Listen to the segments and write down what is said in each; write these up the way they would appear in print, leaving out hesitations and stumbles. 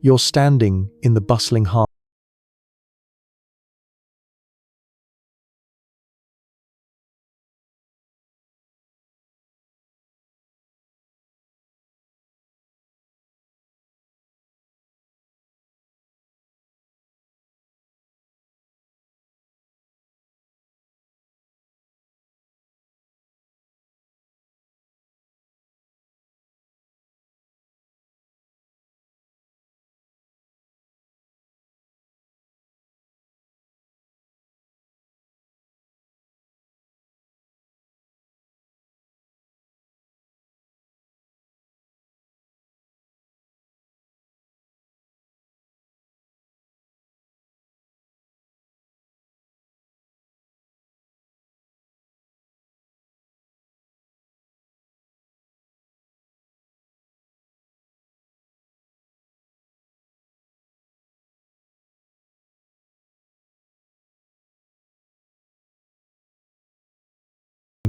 You're standing in the bustling heart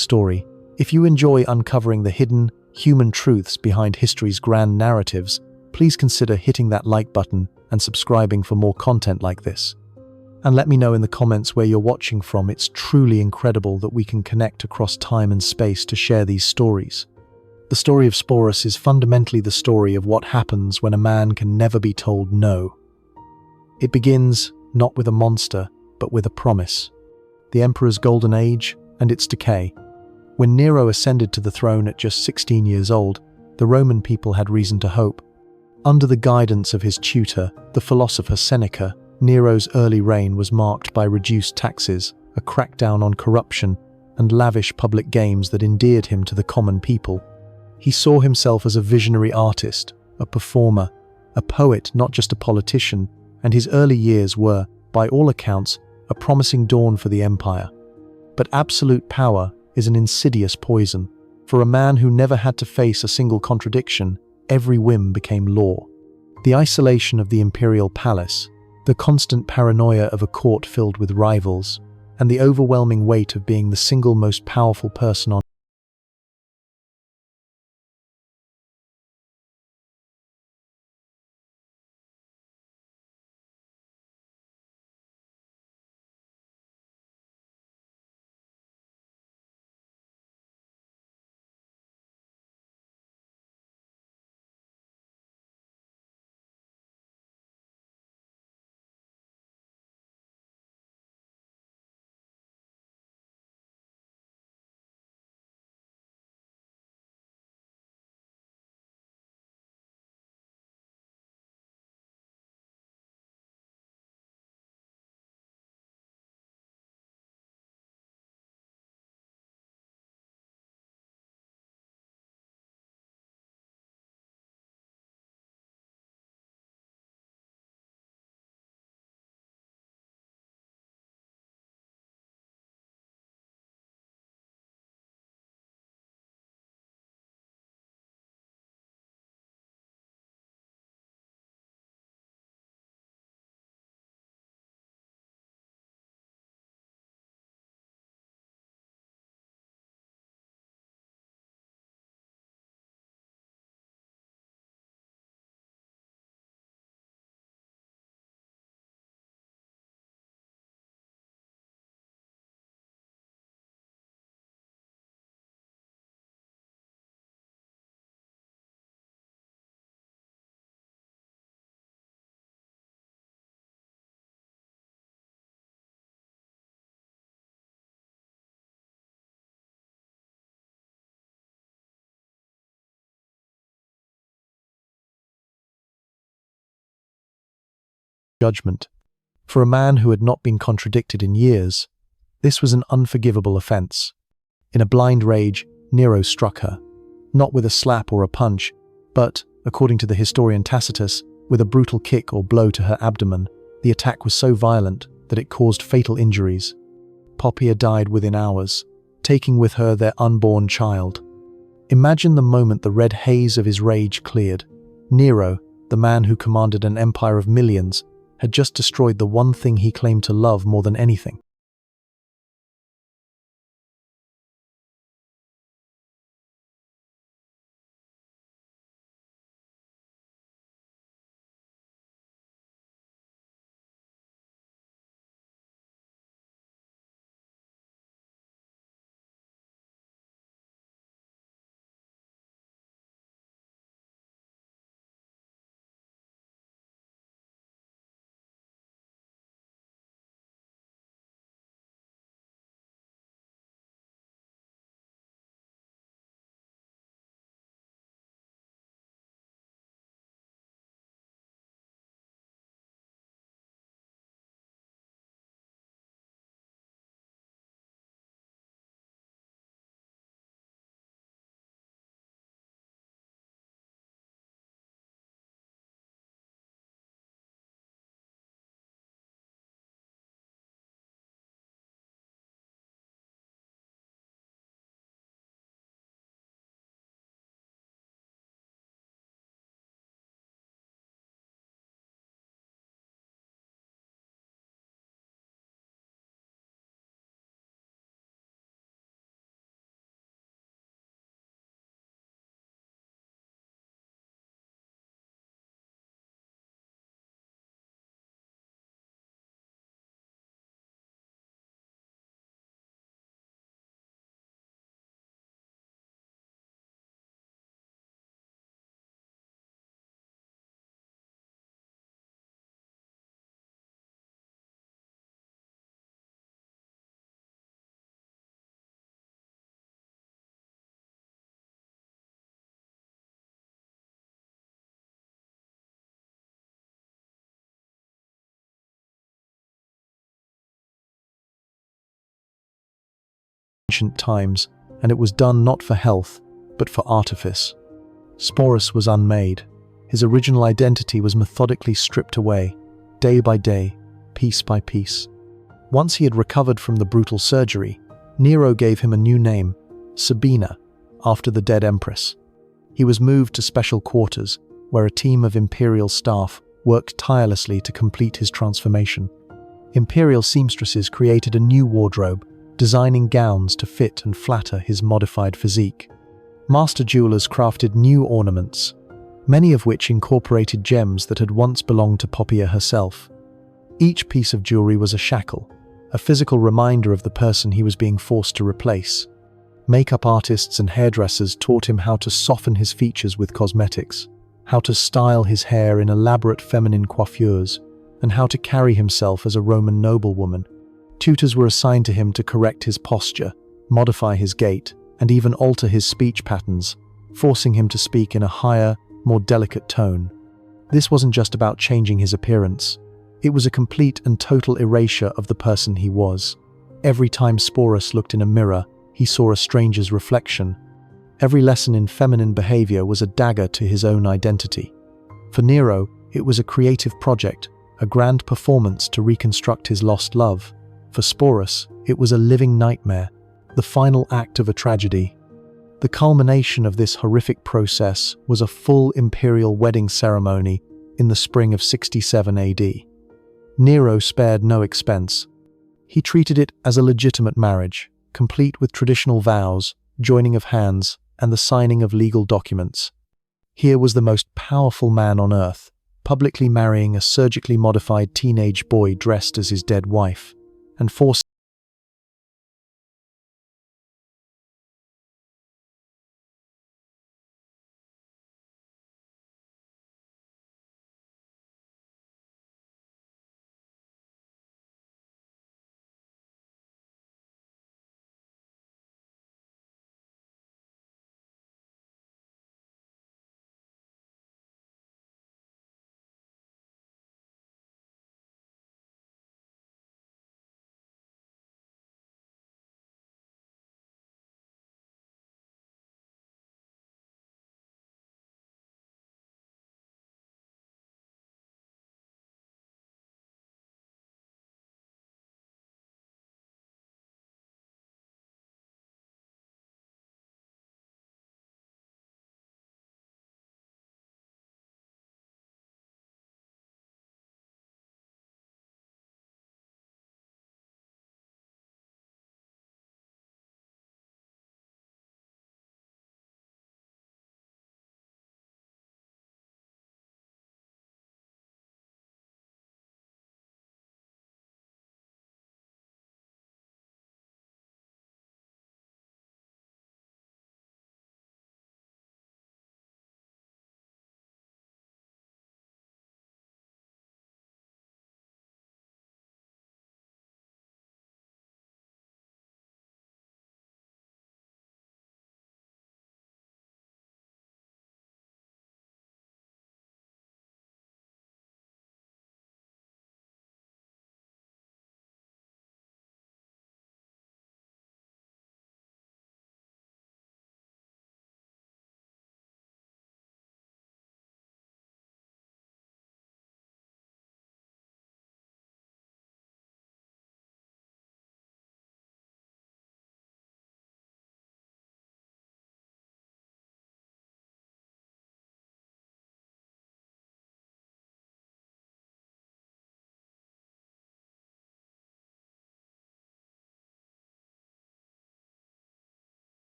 story. If you enjoy uncovering the hidden, human truths behind history's grand narratives, please consider hitting that like button and subscribing for more content like this. And let me know in the comments where you're watching from. It's truly incredible that we can connect across time and space to share these stories. The story of Sporus is fundamentally the story of what happens when a man can never be told no. It begins not with a monster, but with a promise. The Emperor's golden age and its decay. When Nero ascended to the throne at just 16 years old, the Roman people had reason to hope. Under the guidance of his tutor, the philosopher Seneca, Nero's early reign was marked by reduced taxes, a crackdown on corruption, and lavish public games that endeared him to the common people. He saw himself as a visionary artist, a performer, a poet, not just a politician, and his early years were, by all accounts, a promising dawn for the empire. But absolute power is an insidious poison. For a man who never had to face a single contradiction, every whim became law. The isolation of the imperial palace, the constant paranoia of a court filled with rivals, and the overwhelming weight of being the single most powerful person on judgment. For a man who had not been contradicted in years, this was an unforgivable offense. In a blind rage, Nero struck her, not with a slap or a punch, but, according to the historian Tacitus, with a brutal kick or blow to her abdomen. The attack was so violent that it caused fatal injuries. Poppaea died within hours, taking with her their unborn child. Imagine the moment the red haze of his rage cleared. Nero, the man who commanded an empire of millions, had just destroyed the one thing he claimed to love more than anything. ancient times, and it was done not for health, but for artifice. Sporus was unmade. His original identity was methodically stripped away, day by day, piece by piece. Once he had recovered from the brutal surgery, Nero gave him a new name, Sabina, after the dead empress. He was moved to special quarters, where a team of imperial staff worked tirelessly to complete his transformation. Imperial seamstresses created a new wardrobe, designing gowns to fit and flatter his modified physique. Master jewelers crafted new ornaments, many of which incorporated gems that had once belonged to Poppia herself. Each piece of jewelry was a shackle, a physical reminder of the person he was being forced to replace. Makeup artists and hairdressers taught him how to soften his features with cosmetics, how to style his hair in elaborate feminine coiffures, and how to carry himself as a Roman noblewoman. Tutors were assigned to him to correct his posture, modify his gait, and even alter his speech patterns, forcing him to speak in a higher, more delicate tone. This wasn't just about changing his appearance. It was a complete and total erasure of the person he was. Every time Sporus looked in a mirror, he saw a stranger's reflection. Every lesson in feminine behavior was a dagger to his own identity. For Nero, it was a creative project, a grand performance to reconstruct his lost love. For Sporus, it was a living nightmare, the final act of a tragedy. The culmination of this horrific process was a full imperial wedding ceremony in the spring of 67 AD. Nero spared no expense. He treated it as a legitimate marriage, complete with traditional vows, joining of hands, and the signing of legal documents. Here was the most powerful man on earth, publicly marrying a surgically modified teenage boy dressed as his dead wife, and forcing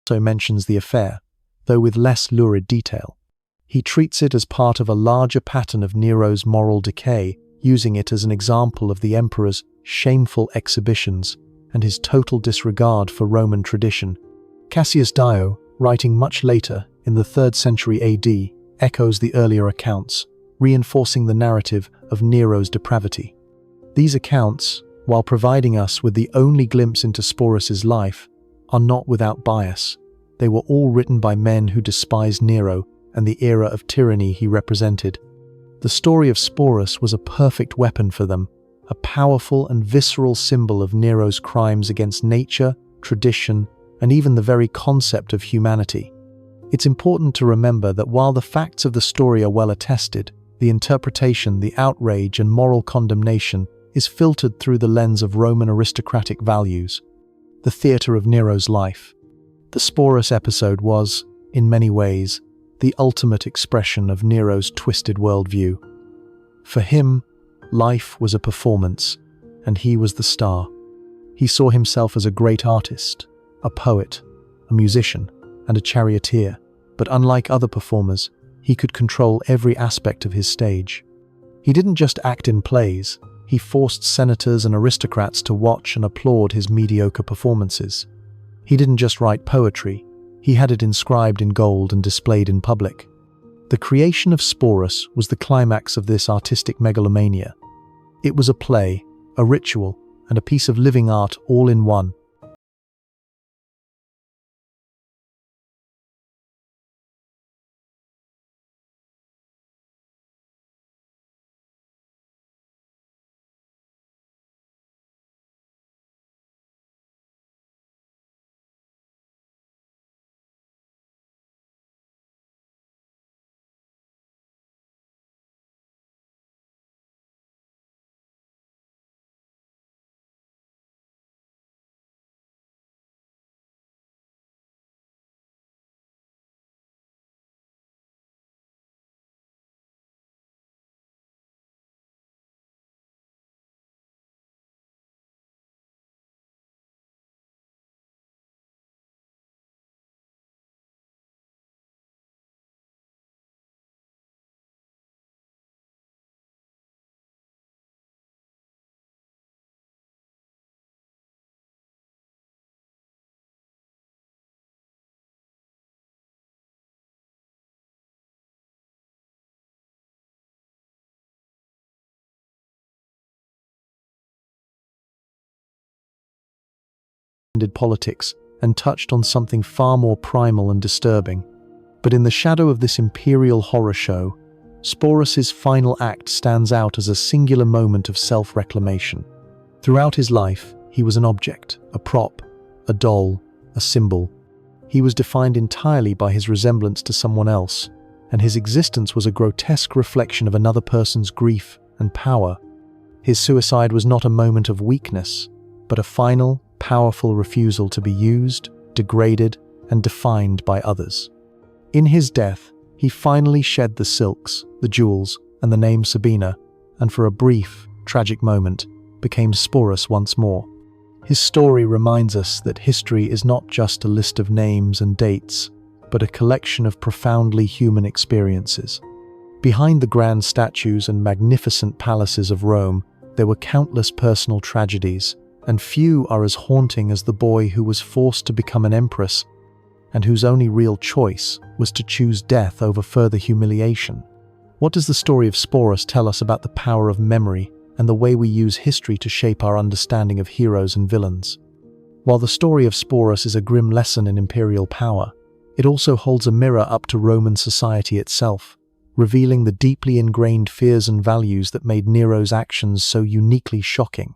also mentions the affair, though with less lurid detail. He treats it as part of a larger pattern of Nero's moral decay, using it as an example of the emperor's shameful exhibitions and his total disregard for Roman tradition. Cassius Dio, writing much later, in the 3rd century AD, echoes the earlier accounts, reinforcing the narrative of Nero's depravity. These accounts, while providing us with the only glimpse into Sporus's life, are not without bias. They were all written by men who despised Nero and the era of tyranny he represented. The story of Sporus was a perfect weapon for them, a powerful and visceral symbol of Nero's crimes against nature, tradition, and even the very concept of humanity. It's important to remember that while the facts of the story are well attested, the interpretation, the outrage, and moral condemnation is filtered through the lens of Roman aristocratic values. The theatre of Nero's life. The Sporus episode was, in many ways, the ultimate expression of Nero's twisted worldview. For him, life was a performance, and he was the star. He saw himself as a great artist, a poet, a musician, and a charioteer, but unlike other performers, he could control every aspect of his stage. He didn't just act in plays, he forced senators and aristocrats to watch and applaud his mediocre performances. He didn't just write poetry, he had it inscribed in gold and displayed in public. The creation of Sporus was the climax of this artistic megalomania. It was a play, a ritual, and a piece of living art all in one. Politics and touched on something far more primal and disturbing. But in the shadow of this imperial horror show, Sporus's final act stands out as a singular moment of self-reclamation. Throughout his life, he was an object, a prop, a doll, a symbol. He was defined entirely by his resemblance to someone else, and his existence was a grotesque reflection of another person's grief and power. His suicide was not a moment of weakness, but a final, powerful refusal to be used, degraded, and defined by others. In his death, he finally shed the silks, the jewels, and the name Sabina, and for a brief, tragic moment, became Sporus once more. His story reminds us that history is not just a list of names and dates, but a collection of profoundly human experiences. Behind the grand statues and magnificent palaces of Rome, there were countless personal tragedies, and few are as haunting as the boy who was forced to become an empress and whose only real choice was to choose death over further humiliation. What does the story of Sporus tell us about the power of memory and the way we use history to shape our understanding of heroes and villains? While the story of Sporus is a grim lesson in imperial power, it also holds a mirror up to Roman society itself, revealing the deeply ingrained fears and values that made Nero's actions so uniquely shocking.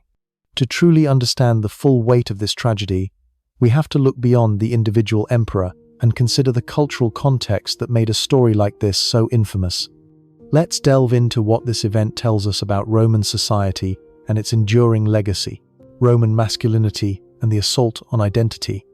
To truly understand the full weight of this tragedy, we have to look beyond the individual emperor and consider the cultural context that made a story like this so infamous. Let's delve into what this event tells us about Roman society and its enduring legacy, Roman masculinity and the assault on identity.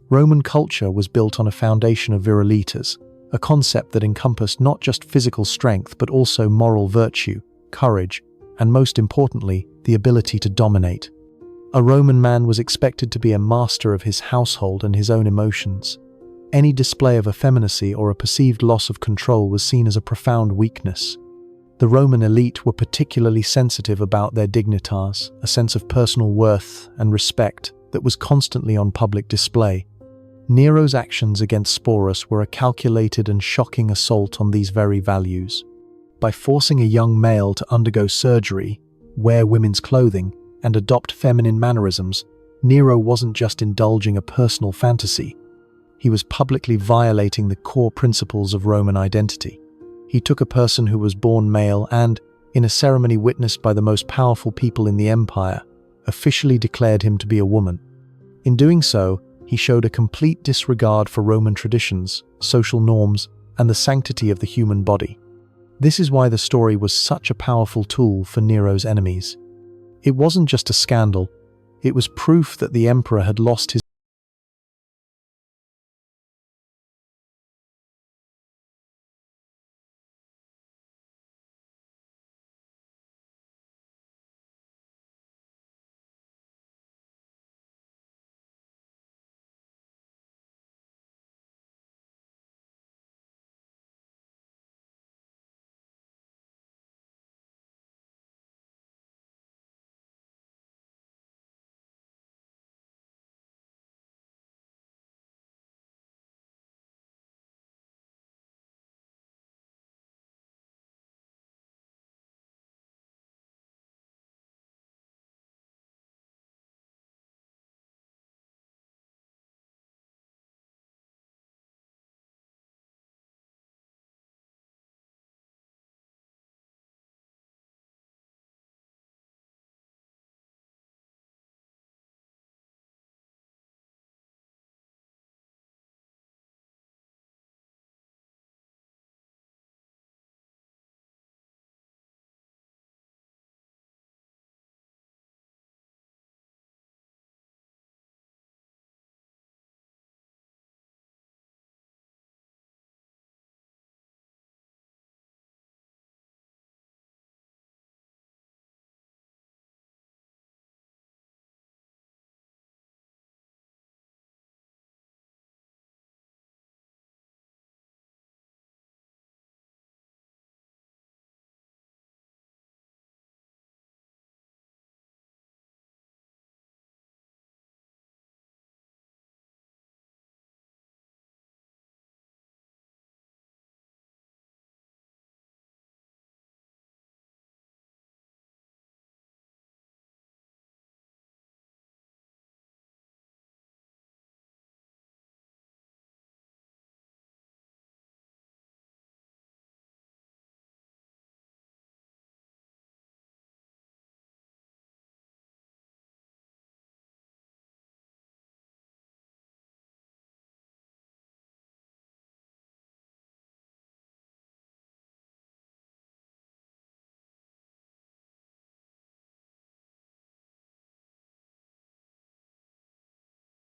Roman culture was built on a foundation of virilitas, a concept that encompassed not just physical strength but also moral virtue, courage, and most importantly, the ability to dominate. A Roman man was expected to be a master of his household and his own emotions, Any display of effeminacy or a perceived loss of control was seen as a profound weakness. The Roman elite were particularly sensitive about their dignitas, a sense of personal worth and respect that was constantly on public display. Nero's actions against Sporus were a calculated and shocking assault on these very values. By forcing a young male to undergo surgery, wear women's clothing, and adopt feminine mannerisms, Nero wasn't just indulging a personal fantasy. He was publicly violating the core principles of Roman identity. He took a person who was born male and, in a ceremony witnessed by the most powerful people in the empire, officially declared him to be a woman. In doing so, he showed a complete disregard for Roman traditions, social norms, and the sanctity of the human body. This is why the story was such a powerful tool for Nero's enemies. It wasn't just a scandal, it was proof that the emperor had lost his